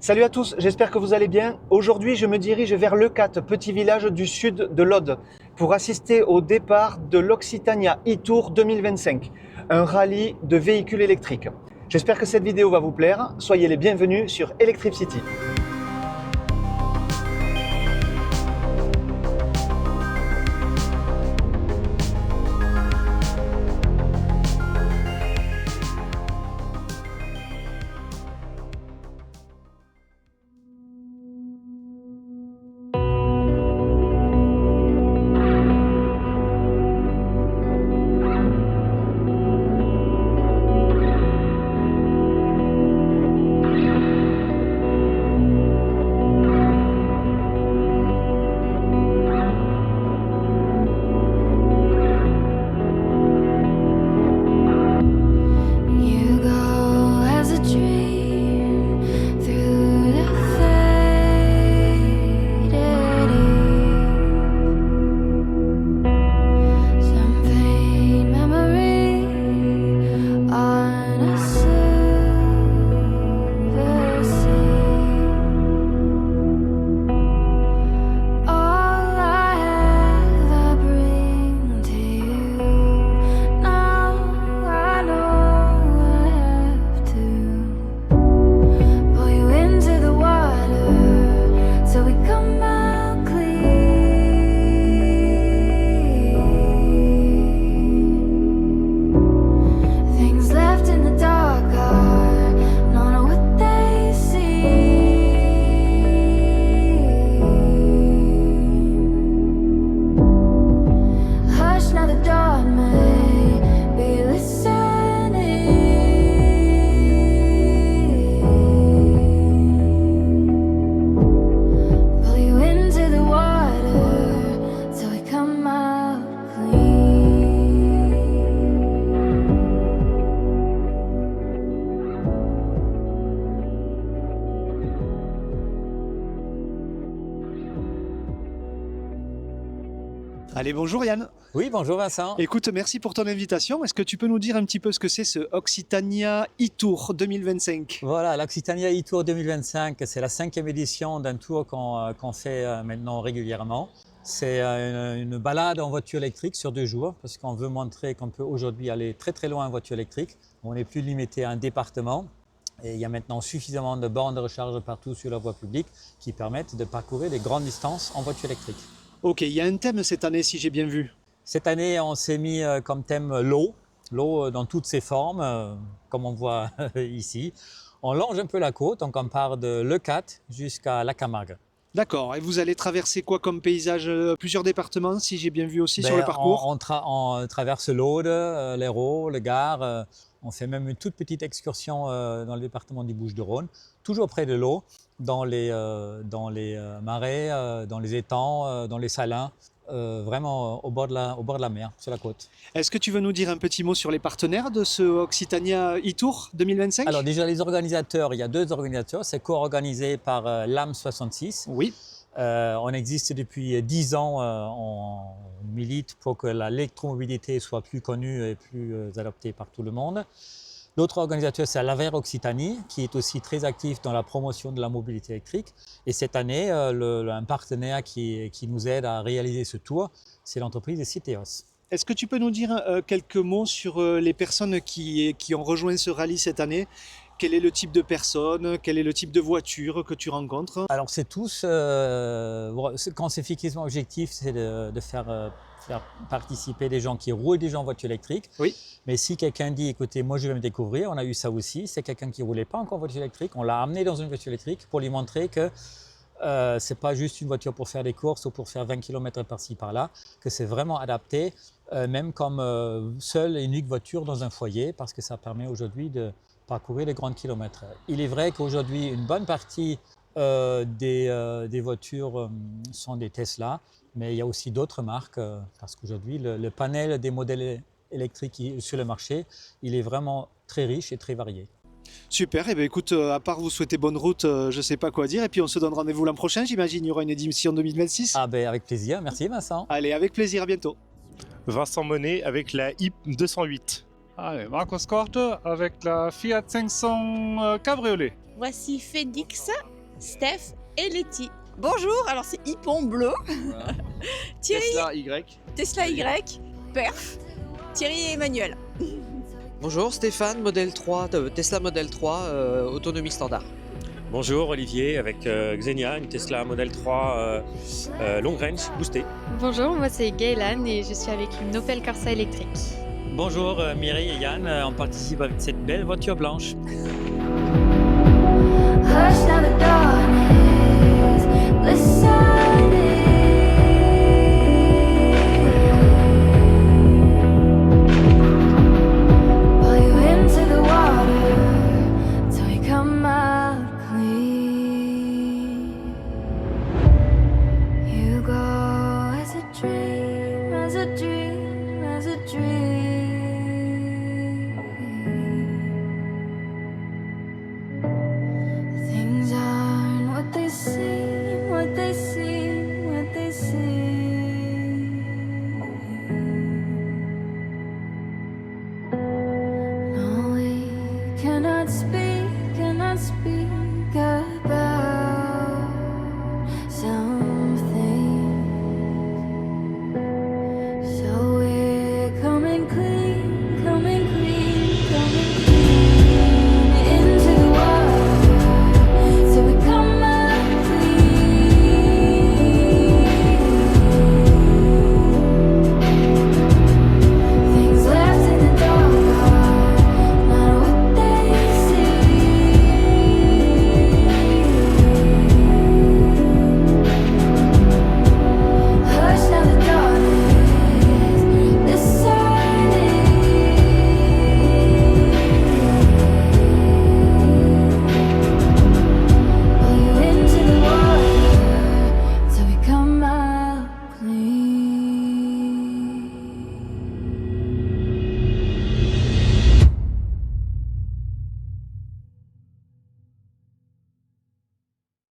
Salut à tous, j'espère que vous allez bien. Aujourd'hui, je me dirige vers Leucate, petit village du sud de l'Aude, pour assister au départ de l'Occitania e-Tour 2025, un rallye de véhicules électriques. J'espère que cette vidéo va vous plaire. Soyez les bienvenus sur Electricity. Allez, bonjour Yann. Oui, bonjour Vincent. Écoute, merci pour ton invitation. Est-ce que tu peux nous dire un petit peu ce que c'est ce Occitania e-Tour 2025? Voilà, l'Occitania e-Tour 2025, c'est la 5e édition d'un tour qu'on fait maintenant régulièrement. C'est une balade en voiture électrique sur 2 jours, parce qu'on veut montrer qu'on peut aujourd'hui aller très très loin en voiture électrique. On n'est plus limité à un département. Et il y a maintenant suffisamment de bornes de recharge partout sur la voie publique qui permettent de parcourir des grandes distances en voiture électrique. Ok, il y a un thème cette année si j'ai bien vu. Cette année, on s'est mis comme thème l'eau dans toutes ses formes, comme on voit ici. On longe un peu la côte, donc on part de Leucate jusqu'à la Camargue. D'accord, et vous allez traverser quoi comme paysage? Plusieurs départements si j'ai bien vu aussi sur le parcours? On traverse l'Aude, l'Hérault, le Gard. On fait même une toute petite excursion dans le département du Bouches-du-Rhône, toujours près de l'eau, dans les marais, dans les étangs, dans les salins, vraiment au bord de la mer, sur la côte. Est-ce que tu veux nous dire un petit mot sur les partenaires de ce Occitania e-Tour 2025? Alors déjà les organisateurs, il y a 2 organisateurs, c'est co-organisé par l'AM66. Oui. On existe depuis 10 ans, on milite pour que l'électromobilité soit plus connue et plus adoptée par tout le monde. L'autre organisateur, c'est l'Aver Occitanie, qui est aussi très actif dans la promotion de la mobilité électrique. Et cette année, un partenaire qui nous aide à réaliser ce tour, c'est l'entreprise Citeos. Est-ce que tu peux nous dire quelques mots sur les personnes qui ont rejoint ce rallye cette année? Quel est le type de personnes? Quel est le type de voiture que tu rencontres? Alors c'est tous, quand c'est effectivement objectif, c'est de faire participer des gens qui roulent déjà en voiture électrique. Oui. Mais si quelqu'un dit, écoutez, moi je vais me découvrir, on a eu ça aussi, c'est quelqu'un qui ne roulait pas encore en voiture électrique, on l'a amené dans une voiture électrique pour lui montrer que ce n'est pas juste une voiture pour faire des courses ou pour faire 20 km par-ci par-là, que c'est vraiment adapté, même comme seule et unique voiture dans un foyer, parce que ça permet aujourd'hui de parcourir les grands kilomètres. Il est vrai qu'aujourd'hui, une bonne partie des voitures sont des Tesla, mais il y a aussi d'autres marques, parce qu'aujourd'hui, le panel des modèles électriques sur le marché, il est vraiment très riche et très varié. Super, et bien écoute, à part vous souhaiter bonne route, je ne sais pas quoi dire, et puis on se donne rendez-vous l'an prochain, j'imagine, il y aura une édition 2026. Ah ben avec plaisir, merci Vincent. Allez, avec plaisir, à bientôt. Vincent Monet avec la IP 208. Allez, Marcos Corte avec la Fiat 500 Cabriolet. Voici Félix Steph et Letty. Bonjour, alors c'est Hippon bleu. Voilà. Thierry, Tesla Y. Tesla Y, Perf, Thierry et Emmanuel. Bonjour Stéphane, Model 3, Tesla Model 3, autonomie standard. Bonjour Olivier, avec Xenia, une Tesla Model 3 long range boostée. Bonjour, moi c'est Gaëlan et je suis avec une Opel Corsa électrique. Bonjour Mireille et Yann, on participe avec cette belle voiture blanche.